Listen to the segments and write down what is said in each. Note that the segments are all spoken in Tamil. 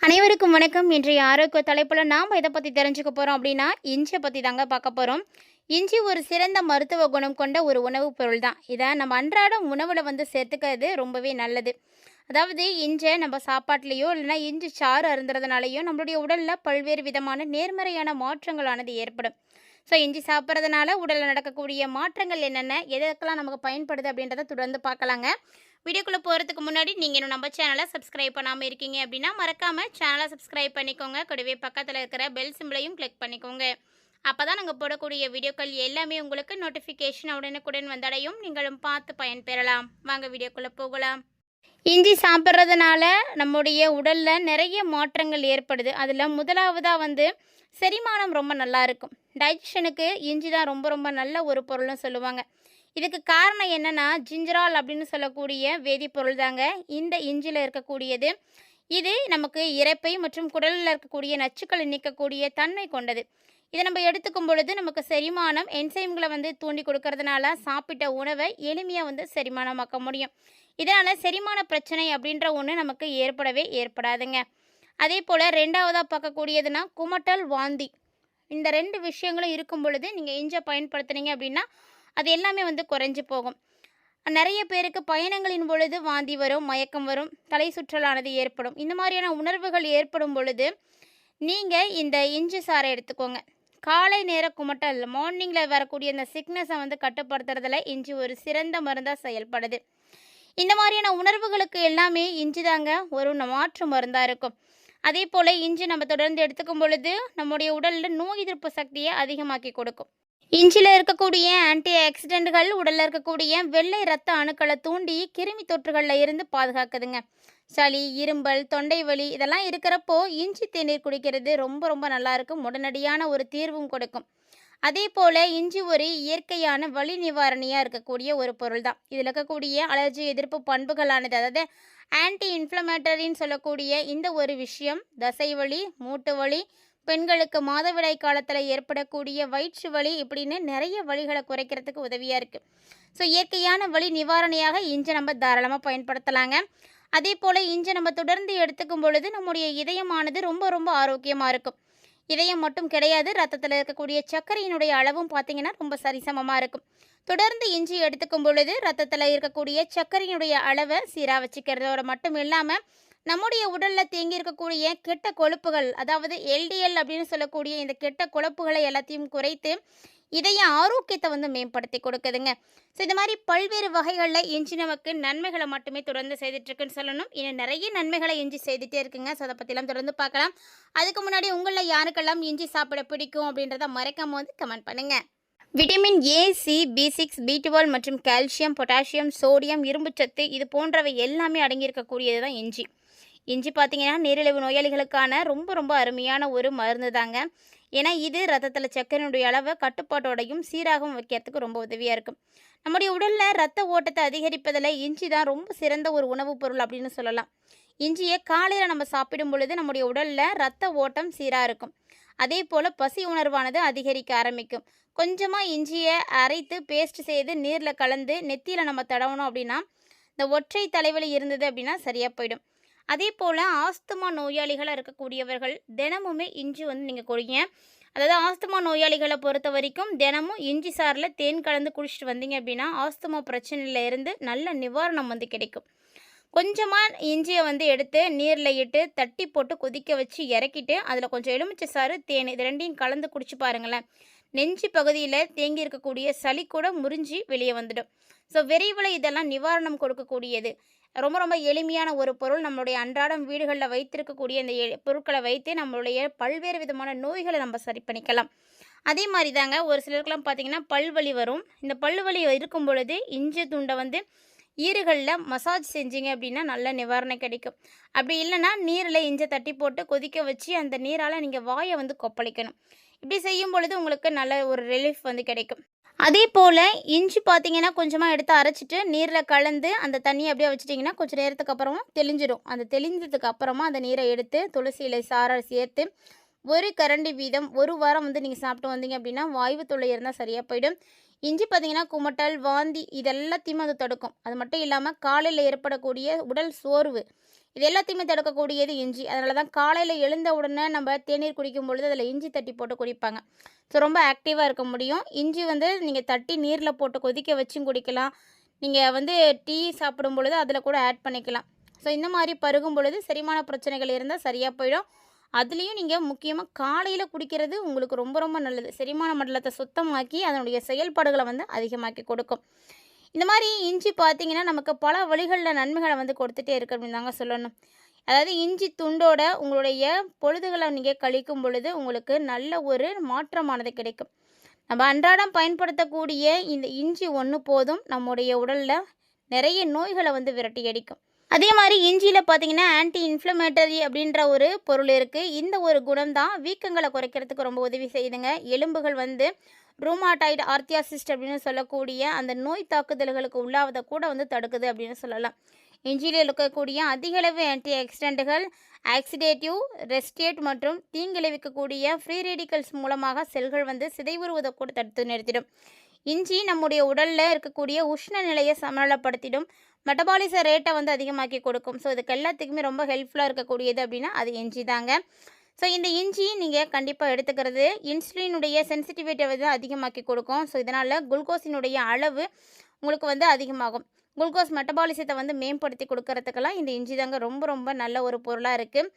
அனைவருக்கும் வணக்கம். இன்றைய ஆரோக்கிய தலைப்புல நாம எதை பத்தி தெரிஞ்சுக்க போறோம் அப்படின்னா, இஞ்சிய பத்தி தாங்க பார்க்க போறோம். இஞ்சி ஒரு சிறந்த மருத்துவ குணம் கொண்ட ஒரு உணவுப் பொருள் தான். இத நம்ம அன்றாடம் உணவுல சேர்த்துக்கிறது ரொம்பவே நல்லது. அதாவது இஞ்ச நம்ம சாப்பாட்டிலயோ இல்லைன்னா இஞ்சி சாறு அருந்துறதுனாலயோ நம்மளுடைய உடல்ல பல்வேறு விதமான நேர்மறையான மாற்றங்களானது ஏற்படும். இஞ்சி சாப்பிட்றதுனால உடல்ல நடக்கக்கூடிய மாற்றங்கள் என்னென்ன, எதுக்கெல்லாம் நமக்கு பயன்படுது அப்படின்றத தொடர்ந்து பார்க்கலாங்க. வீடியோக்குள்ளே போகிறதுக்கு முன்னாடி நீங்கள் இன்னும் நம்ம சேனலை சப்ஸ்கிரைப் பண்ணாமல் இருக்கீங்க அப்படின்னா மறக்காமல் சேனலை சப்ஸ்கிரைப் பண்ணிக்கோங்க. கூடவே பக்கத்தில் இருக்கிற பெல் சிம்பிளையும் கிளிக் பண்ணிக்கோங்க. அப்போ தான் நாங்கள் போடக்கூடிய வீடியோக்கள் எல்லாமே உங்களுக்கு நோட்டிஃபிகேஷன் உடனுக்குடன் வந்தடையும். நீங்களும் பார்த்து பயன்பெறலாம். வாங்க வீடியோக்குள்ளே போகலாம். இஞ்சி சாப்பிட்றதுனால நம்முடைய உடலில் நிறைய மாற்றங்கள் ஏற்படுது. அதில் முதலாவதாக செரிமானம் ரொம்ப நல்லா இருக்கும். டைஜஷனுக்கு இஞ்சி தான் ரொம்ப ரொம்ப நல்ல ஒரு பொருள்னு சொல்லுவாங்க. இதுக்கு காரணம் என்னென்னா, ஜிஞ்சரால் அப்படின்னு சொல்லக்கூடிய வேதிப்பொருள் தாங்க இந்த இஞ்சியில் இருக்கக்கூடியது. இது நமக்கு இரைப்பை மற்றும் குடலில் இருக்கக்கூடிய நச்சுக்களை நீக்கக்கூடிய தன்மை கொண்டது. இதை நம்ம எடுத்துக்கும் பொழுது நமக்கு செரிமானம் என்சைம்களை தூண்டி கொடுக்கறதுனால சாப்பிட்ட உணவை எளிமையாக செரிமானமாக்க முடியும். இதனால் செரிமான பிரச்சனை அப்படின்ற ஒன்று நமக்கு ஏற்படவே ஏற்படாதுங்க. அதே போல் ரெண்டாவதாக பார்க்கக்கூடியதுன்னா குமட்டல், வாந்தி. இந்த ரெண்டு விஷயங்களும் இருக்கும் பொழுது நீங்கள் இஞ்சை பயன்படுத்துனீங்க அப்படின்னா அது எல்லாமே குறைஞ்சி போகும். நிறைய பேருக்கு பயணங்களின் பொழுது வாந்தி வரும், மயக்கம் வரும், தலை சுற்றலானது ஏற்படும். இந்த மாதிரியான உணர்வுகள் ஏற்படும் பொழுது நீங்கள் இந்த இஞ்சி சாறை எடுத்துக்கோங்க. காலை நேர குமட்டல், மார்னிங்கில் வரக்கூடிய இந்த சிக்னஸை கட்டுப்படுத்துறதுல இஞ்சி ஒரு சிறந்த மருந்தாக செயல்படுது. இந்த மாதிரியான உணர்வுகளுக்கு எல்லாமே இஞ்சி தாங்க ஒரு மாற்று மருந்தாக இருக்கும். அதே போல் இஞ்சி நம்ம தொடர்ந்து எடுத்துக்கும் பொழுது நம்முடைய உடலில் நோய் எதிர்ப்பு சக்தியை அதிகமாக்கி கொடுக்கும். இஞ்சியில் இருக்கக்கூடிய ஆன்டி ஆக்சிடென்ட்கள் உடலில் இருக்கக்கூடிய வெள்ளை இரத்த அணுக்களை தூண்டி கிருமி தொற்றுகளில் இருந்து பாதுகாக்குதுங்க. சளி, இரும்பல், தொண்டை வலி இதெல்லாம் இருக்கிறப்போ இஞ்சி தேநீர் குடிக்கிறது ரொம்ப ரொம்ப நல்லாயிருக்கும். உடனடியான ஒரு தீர்வும் கொடுக்கும். அதே போல் இஞ்சி ஒரு இயற்கையான வலி நிவாரணியாக இருக்கக்கூடிய ஒரு பொருள் தான். இதில் இருக்கக்கூடிய அலர்ஜி எதிர்ப்பு பண்புகளானது, அதாவது ஆன்டி இன்ஃப்ளமேட்டரின்னு சொல்லக்கூடிய இந்த ஒரு விஷயம் தசை வலி, மூட்டு வலி, பெண்களுக்கு மாதவிடாய் காலத்தில் ஏற்படக்கூடிய வயிற்று வலி இப்படின்னு நிறைய வலிகளை குறைக்கிறதுக்கு உதவியாக இருக்குது. இயற்கையான வலி நிவாரணியாக இஞ்சி நம்ம தாராளமாக பயன்படுத்தலாங்க. அதே போல் இஞ்சி நம்ம தொடர்ந்து எடுத்துக்கும் பொழுது நம்முடைய இதயமானது ரொம்ப ரொம்ப ஆரோக்கியமாக இருக்கும். இதயம் மட்டும் கிடையாது, ரத்தத்தில் இருக்கக்கூடிய சர்க்கரையினுடைய அளவும் பார்த்திங்கன்னா ரொம்ப சரிசமமாக இருக்கும். தொடர்ந்து இஞ்சி எடுத்துக்கும் பொழுது ரத்தத்தில் இருக்கக்கூடிய சர்க்கரையினுடைய அளவை சீராக வச்சுக்கிறதோட மட்டும் இல்லாமல் நம்முடைய உடலில் தேங்கி இருக்கக்கூடிய கெட்ட கொழுப்புகள், அதாவது எல்டிஎல் அப்படின்னு சொல்லக்கூடிய இந்த கெட்ட கொழுப்புகளை எல்லாத்தையும் குறைத்து இதய ஆரோக்கியத்தை மேம்படுத்தி கொடுக்குதுங்க. இந்த மாதிரி பல்வேறு வகைகளில் இஞ்சி நமக்கு நன்மைகளை மட்டுமே தொடர்ந்து செய்துட்ருக்குன்னு சொல்லணும். இன்னும் நிறைய நன்மைகளை இஞ்சி செய்துகிட்டே இருக்குங்க. அதை பற்றிலாம் தொடர்ந்து பார்க்கலாம். அதுக்கு முன்னாடி உங்களில் யாருக்கெல்லாம் இஞ்சி சாப்பிட பிடிக்கும் அப்படின்றத மறக்காம கமெண்ட் பண்ணுங்கள். Vitamin A, C, B6, B12 மற்றும் கால்சியம், பொட்டாசியம், சோடியம், இரும்புச்சத்து இது போன்றவை எல்லாமே அடங்கியிருக்கக்கூடியது தான் இஞ்சி. இஞ்சி பார்த்திங்கன்னா நீரிழிவு நோயாளிகளுக்கான ரொம்ப ரொம்ப அருமையான ஒரு மருந்து தாங்க. ஏன்னா இது ரத்தத்தில் சர்க்கரையினுடைய அளவை கட்டுப்பாட்டோடையும் சீராகவும் வைக்கிறதுக்கு ரொம்ப உதவியாக இருக்கும். நம்முடைய உடலில் ரத்த ஓட்டத்தை அதிகரிப்பதில் இஞ்சி தான் ரொம்ப சிறந்த ஒரு உணவுப் பொருள் அப்படின்னு சொல்லலாம். இஞ்சியை காலையில் நம்ம சாப்பிடும் பொழுது நம்முடைய உடலில் ரத்த ஓட்டம் சீராக இருக்கும். அதே போல் பசி உணர்வானது அதிகரிக்க ஆரம்பிக்கும். கொஞ்சமாக இஞ்சியை அரைத்து பேஸ்ட் செய்து நீரில் கலந்து நெத்தியில் நம்ம தடவணும் அப்படின்னா இந்த ஒற்றை தலைவலி இருந்தது அப்படின்னா சரியாக போயிடும். அதே போல் ஆஸ்துமா நோயாளிகளாக இருக்கக்கூடியவர்கள் தினமுமே இஞ்சி நீங்கள் குடிங்க. அதாவது ஆஸ்துமா நோயாளிகளை பொறுத்த வரைக்கும் தினமும் இஞ்சி சாறில் தேன் கலந்து குடிச்சிட்டு வந்தீங்க அப்படின்னா ஆஸ்துமா பிரச்சனையில் இருந்து நல்ல நிவாரணம் கிடைக்கும். கொஞ்சமாக இஞ்சியை எடுத்து நீரில் இட்டு தட்டி போட்டு கொதிக்க வச்சு இறக்கிட்டு அதில் கொஞ்சம் எலுமிச்சை சாறு, தேன் இது ரெண்டையும் கலந்து குடிச்சு பாருங்களேன். நெஞ்சு பகுதியில் தேங்கி இருக்கக்கூடிய சளி கூட முறிஞ்சி வெளியே வந்துடும். விரைவில் இதெல்லாம் நிவாரணம் கொடுக்கக்கூடியது. ரொம்ப ரொம்ப எளிமையான ஒரு பொருள். நம்மளுடைய அன்றாடம் வீடுகளில் வைத்திருக்கக்கூடிய இந்த பொருட்களை வைத்து நம்மளுடைய பல்வேறு விதமான நோய்களை நம்ம சரி பண்ணிக்கலாம். அதே மாதிரி தாங்க ஒரு சிலருக்கெல்லாம் பார்த்திங்கன்னா பல்வலி வரும். இந்த பல்வலி இருக்கும் பொழுது இஞ்சி துண்டை ஈறுகளில் மசாஜ் செஞ்சிங்க அப்படின்னா நல்ல நிவாரணம் கிடைக்கும். அப்படி இல்லைன்னா நீரில் இஞ்சி தட்டி போட்டு கொதிக்க வச்சு அந்த நீரால் நீங்கள் வாயை கொப்பளிக்கணும். இப்படி செய்யும் பொழுது உங்களுக்கு நல்ல ஒரு ரிலீஃப் கிடைக்கும். அதே போல் இஞ்சி பார்த்திங்கன்னா கொஞ்சமாக எடுத்து அரைச்சிட்டு நீரில் கலந்து அந்த தண்ணியை அப்படியே வச்சிட்டிங்கன்னா கொஞ்சம் நேரத்துக்கு அப்புறமா தெளிஞ்சிடும். அந்த தெளிஞ்சதுக்கு அப்புறமா அந்த நீரை எடுத்து துளசி இலை சாறை சேர்த்து ஒரு கரண்டி வீதம் ஒரு வாரம் நீங்கள் சாப்பிட்டு வந்தீங்க அப்படின்னா வாய்வு தொல்லை இருந்தால் சரியாக போயிடும். இஞ்சி பார்த்திங்கன்னா குமட்டல், வாந்தி இது எல்லாத்தையுமே அது தடுக்கும். அது மட்டும் இல்லாமல் காலையில் ஏற்படக்கூடிய உடல் சோர்வு இது எல்லாத்தையுமே தடுக்கக்கூடியது இஞ்சி. அதனால தான் காலையில எழுந்த உடனே நம்ம தேநீர் குடிக்கும் பொழுது அதில இஞ்சி தட்டி போட்டு குடிப்பாங்க. ஸோ ரொம்ப ஆக்டிவா இருக்க முடியும். இஞ்சி வந்து நீங்க தட்டி நீர்ல போட்டு கொதிக்க வச்சும் குடிக்கலாம். நீங்க வந்து டீ சாப்பிடும் பொழுது அதில கூட ஆட் பண்ணிக்கலாம். ஸோ இந்த மாரி பருகும் பொழுது செரிமான பிரச்சனைகள் இருந்தா சரியா போயிடும். அதுலேயும் நீங்க முக்கியமா காலையில குடிக்கிறது உங்களுக்கு ரொம்ப ரொம்ப நல்லது. செரிமான மண்டலத்த சுத்தமாக்கி அதனுடைய செயல்பாடுகள வந்து அதிகமாக்கி கொடுக்கும். இந்த மாரி இஞ்சி பார்த்தீங்கன்னா, நமக்கு பல வழிகள்ல நன்மைகள வந்து கொடுத்துட்டே இருக்கு அப்படின்னு தாங்க சொல்லணும். அதாவது இஞ்சி துண்டோட உங்களுடைய பொழுதுகள நீங்க கழிக்கும் பொழுது, உங்களுக்கு நல்ல ஒரு மாற்றமானது கிடைக்கும். நம்ம அன்றாடம் பயன்படுத்தக்கூடிய இந்த இஞ்சி ஒண்ணு போதும், நம்முடைய உடல்ல நிறைய நோய்கள வந்து விரட்டி அடிக்கும். அதே மாரி இஞ்சியில பார்த்தீங்கன்னா, ஆன்டி இன்ஃப்ளமேட்டரி அப்படின்ற ஒரு பொருள் இருக்கு. இந்த ஒரு குணம் தான் வீக்கங்கள குறைக்கிறதுக்கு ரொம்ப உதவி செய்யுதுங்க. எலும்புகள் வந்து ரூமாட்டாய்டு ஆர்த்தியாசிஸ்ட் அப்படின்னு சொல்லக்கூடிய அந்த நோய் தாக்குதல்களுக்கு உள்ளாவத கூட வந்து தடுக்குது அப்படின்னு சொல்லலாம். இஞ்சியில இருக்கக்கூடிய அதிக அளவு ஆன்டி ஆக்சிடென்ட்டுகள், ஆக்சிடேட்டிவ், ரெஸ்டேட் மற்றும் தீங்கிழைவிக்கக்கூடிய ஃப்ரீ ரேடிக்கல்ஸ் மூலமாக செல்கள் வந்து சிதைவுறுவதை கூட தடுத்து நிறுத்திடும். இஞ்சி நம்முடைய உடல்ல இருக்கக்கூடிய உஷ்ண நிலையை சமநிலைப்படுத்திடும். மெட்டபாலிச ரேட்டை வந்து அதிகமாக்கி கொடுக்கும். ஸோ இதுக்கு எல்லாத்துக்குமே ரொம்ப ஹெல்ப்ஃபுல்லாக இருக்கக்கூடியது அப்படின்னா அது இஞ்சி தாங்க. ஸோ இந்த இஞ்சி நீங்கள் கண்டிப்பாக எடுத்துக்கிறது இன்சுலினுடைய சென்சிட்டிவிட்டியை வந்து அதிகமாக்கி கொடுக்கும். ஸோ இதனால் குளுக்கோஸினுடைய அளவு உங்களுக்கு வந்து அதிகமாகும். குளுக்கோஸ் மெட்டபாலிசத்தை வந்து மேம்படுத்தி கொடுக்கறதுக்கெல்லாம் இந்த இஞ்சி தாங்க ரொம்ப ரொம்ப நல்ல ஒரு பொருளாக இருக்குது.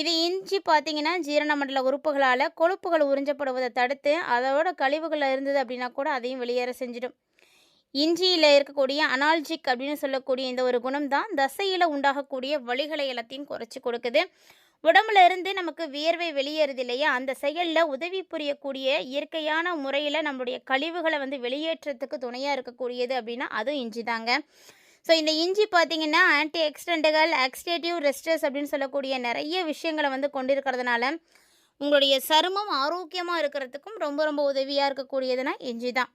இது இஞ்சி பார்த்தீங்கன்னா ஜீரண மண்டல உறுப்புகளால் கொழுப்புகள் உறிஞ்சப்படுவதை தடுத்து அதோட கழிவுகள் இருந்தது அப்படின்னா கூட அதையும் வெளியேற செஞ்சிடும். இஞ்சியில் இருக்கக்கூடிய அனால்ஜிக் அப்படின்னு சொல்லக்கூடிய இந்த ஒரு குணம் தான் தசையில் உண்டாகக்கூடிய வலிகளை எல்லாத்தையும் குறைச்சி கொடுக்குது. உடம்புல இருந்து நமக்கு வியர்வை வெளியேறுது இல்லையா, அந்த செயலில் உதவி புரியக்கூடிய இயற்கையான முறையில் நம்மளுடைய கழிவுகளை வந்து வெளியேற்றத்துக்கு துணையாக இருக்கக்கூடியது அப்படின்னா அதுவும் இஞ்சி தாங்க. ஸோ இந்த இஞ்சி பார்த்தீங்கன்னா ஆன்டி ஆக்சிடென்ட்டுகள், ஆக்சிடேட்டிவ் ரெஸ்டர்ஸ் அப்படின்னு சொல்லக்கூடிய நிறைய விஷயங்களை வந்து கொண்டிருக்கிறதுனால உங்களுடைய சருமம் ஆரோக்கியமாக இருக்கிறதுக்கும் ரொம்ப ரொம்ப உதவியாக இருக்கக்கூடியதுன்னா இஞ்சி தான்.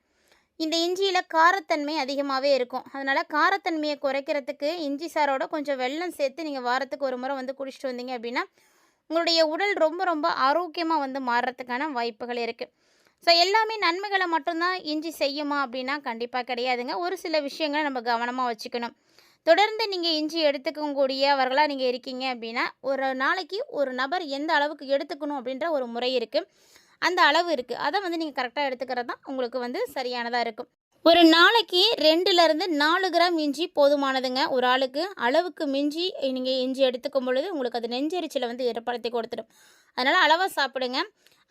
இந்த இஞ்சியில் காரத்தன்மை அதிகமாகவே இருக்கும். அதனால் காரத்தன்மையை குறைக்கிறதுக்கு இஞ்சி சாரோட கொஞ்சம் வெல்லம் சேர்த்து நீங்கள் வாரத்துக்கு ஒரு முறை வந்து குடிச்சிட்டு வந்தீங்க அப்படின்னா உங்களுடைய உடல் ரொம்ப ரொம்ப ஆரோக்கியமாக வந்து மாறுறதுக்கான வாய்ப்புகள் இருக்குது. ஸோ எல்லாமே நன்மைகளை மட்டும்தான் இஞ்சி செய்யுமா அப்படின்னா கண்டிப்பாக கிடையாதுங்க. ஒரு சில விஷயங்களை நம்ம கவனமாக வச்சுக்கணும். தொடர்ந்து நீங்கள் இஞ்சி எடுத்துக்கக்கூடியவர்களாக நீங்கள் இருக்கீங்க அப்படின்னா ஒரு நாளைக்கு ஒரு நபர் எந்த அளவுக்கு எடுத்துக்கணும் அப்படின்ற ஒரு முறை இருக்குது, அந்த அளவு இருக்குது. அதை வந்து நீங்கள் கரெக்டாக எடுத்துக்கிறது தான் உங்களுக்கு வந்து சரியானதாக இருக்கும். ஒரு நாளைக்கு 2லேருந்து 4 கிராம் இஞ்சி போதுமானதுங்க ஒரு ஆளுக்கு. அளவுக்கு மிஞ்சி நீங்கள் இஞ்சி எடுத்துக்கும் பொழுது உங்களுக்கு அது நெஞ்செரிச்சலை வந்து ஏற்படுத்தி கொடுத்துடும். அதனால் அளவாக சாப்பிடுங்க.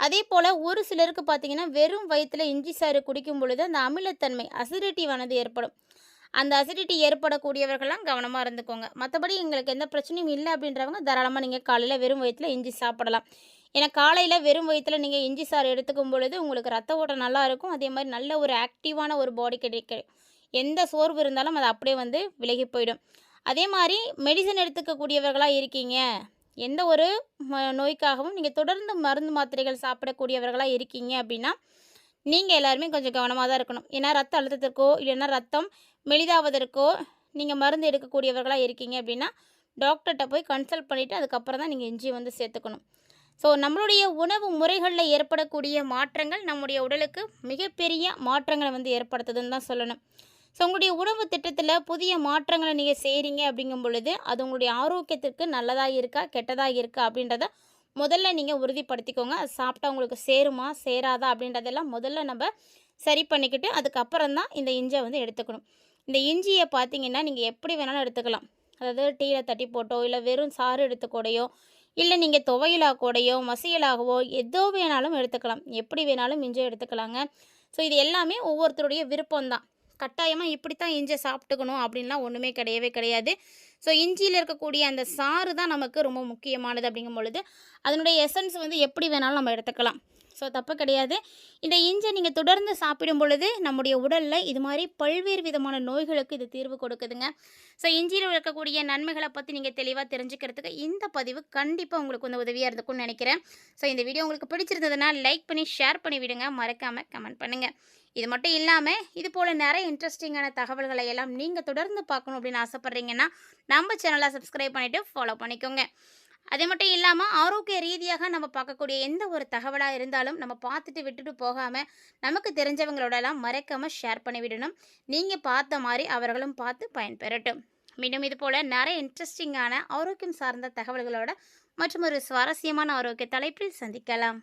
அதே போல் ஒரு சிலருக்கு பார்த்தீங்கன்னா வெறும் வயிற்றில் இஞ்சி சாறு குடிக்கும் பொழுது அந்த அமிலத்தன்மை அசிடிட்டிவானது ஏற்படும். அந்த அசிடிட்டி ஏற்படக்கூடியவர்கள்லாம் கவனமாக இருந்துக்கோங்க. மற்றபடி எங்களுக்கு எந்த பிரச்சனையும் இல்லை அப்படின்றவங்க தாராளமாக நீங்கள் காலையில் வெறும் வயிற்றில் இஞ்சி சாப்பிடலாம். ஏன்னா காலையில் வெறும் வயிற்றில் நீங்கள் இஞ்சி சாறு எடுத்துக்கும் பொழுது உங்களுக்கு ரத்த ஓட்டம் நல்லா இருக்கும். அதே மாதிரி நல்ல ஒரு ஆக்டிவான ஒரு பாடி கிடைக்கும். எந்த சோர்வு இருந்தாலும் அது அப்படியே வந்து விலகி போயிடும். அதே மாதிரி மெடிசன் எடுத்துக்கக்கூடியவர்களாக இருக்கீங்க, எந்த ஒரு நோய்க்காகவும் நீங்கள் தொடர்ந்து மருந்து மாத்திரைகள் சாப்பிடக்கூடியவர்களாக இருக்கீங்க அப்படின்னா நீங்கள் எல்லாருமே கொஞ்சம் கவனமாக தான் இருக்கணும். ஏன்னா ரத்த அழுத்தத்திற்கோ இல்லைன்னா ரத்தம் மெலிதாவதற்கோ நீங்கள் மருந்து எடுக்கக்கூடியவர்களாக இருக்கீங்க அப்படின்னா டாக்டர்கிட்ட போய் கன்சல்ட் பண்ணிவிட்டு அதுக்கப்புறம் தான் நீங்கள் இஞ்சி வந்து சேர்த்துக்கணும். ஸோ நம்மளுடைய உணவு முறைகளில் ஏற்படக்கூடிய மாற்றங்கள் நம்முடைய உடலுக்கு மிகப்பெரிய மாற்றங்களை வந்து ஏற்படுத்துதுன்னு தான் சொல்லணும். ஸோ உங்களுடைய உணவு திட்டத்தில் புதிய மாற்றங்களை நீங்கள் செய்கிறீங்க அப்படிங்கும் பொழுது அது உங்களுடைய ஆரோக்கியத்திற்கு நல்லதாக இருக்கா கெட்டதாக இருக்கா அப்படின்றத முதல்ல நீங்கள் உறுதிப்படுத்திக்கோங்க. அது சாப்பிட்டா உங்களுக்கு சேருமா சேராதா அப்படின்றதெல்லாம் முதல்ல நம்ம சரி பண்ணிக்கிட்டு அதுக்கப்புறம் தான் இந்த இஞ்சியை வந்து எடுத்துக்கணும். இந்த இஞ்சியை பார்த்தீங்கன்னா நீங்கள் எப்படி வேணாலும் எடுத்துக்கலாம். அதாவது டீயில் தட்டி போட்டோ இல்லை வெறும் சாறு எடுத்துக்கூடையோ இல்லை நீங்கள் துவையலாக கூடையோ மசியலாகவோ எதோ வேணாலும் எடுத்துக்கலாம். எப்படி வேணாலும் இஞ்சியை எடுத்துக்கலாங்க. ஸோ இது எல்லாமே ஒவ்வொருத்தருடைய விருப்பம்தான். கட்டாயமாக இப்படி தான் இஞ்சியை சாப்பிட்டுக்கணும் அப்படின்லாம் ஒன்றுமே கிடையவே கிடையாது. ஸோ இஞ்சியில் இருக்கக்கூடிய அந்த சாறு தான் நமக்கு ரொம்ப முக்கியமானது அப்படிங்கும் பொழுது அதனுடைய எசன்ஸ் வந்து எப்படி வேணாலும் நம்ம எடுத்துக்கலாம். ஸோ தப்பு கிடையாது. இந்த இஞ்சியை நீங்கள் தொடர்ந்து சாப்பிடும் பொழுது நம்முடைய உடலில் இது மாதிரி பல்வேறு விதமான நோய்களுக்கு இது தீர்வு கொடுக்குதுங்க. ஸோ இஞ்சியில் இருக்கக்கூடிய நன்மைகளை பற்றி நீங்கள் தெளிவாக தெரிஞ்சுக்கிறதுக்கு இந்த பதிவு கண்டிப்பாக உங்களுக்கு வந்து உதவியாக இருக்கும்னு நினைக்கிறேன். ஸோ இந்த வீடியோ உங்களுக்கு பிடிச்சிருந்ததுன்னா லைக் பண்ணி ஷேர் பண்ணி விடுங்க, மறக்காமல் கமெண்ட் பண்ணுங்கள். இது மட்டும் இல்லாமல் இது போல் நிறைய இன்ட்ரெஸ்டிங்கான தகவல்களை எல்லாம் நீங்கள் தொடர்ந்து பார்க்கணும் அப்படின்னு ஆசைப்பட்றீங்கன்னா நம்ம சேனலை சப்ஸ்கிரைப் பண்ணிவிட்டு ஃபாலோ பண்ணிக்கோங்க. அது மட்டும் இல்லாமல் ஆரோக்கிய ரீதியாக நம்ம பார்க்கக்கூடிய எந்த ஒரு தகவலாக இருந்தாலும் நம்ம பார்த்துட்டு விட்டுட்டு போகாமல் நமக்கு தெரிஞ்சவங்களோடலாம் மறக்காமல் ஷேர் பண்ணி விடணும். நீங்கள் பார்த்த மாதிரி அவர்களும் பார்த்து பயன்பெறட்டும். மீண்டும் இது போல நிறைய இன்ட்ரெஸ்டிங்கான ஆரோக்கியம் சார்ந்த தகவல்களோட மற்றும் ஒரு சுவாரஸ்யமான ஆரோக்கிய தலைப்பில் சந்திக்கலாம்.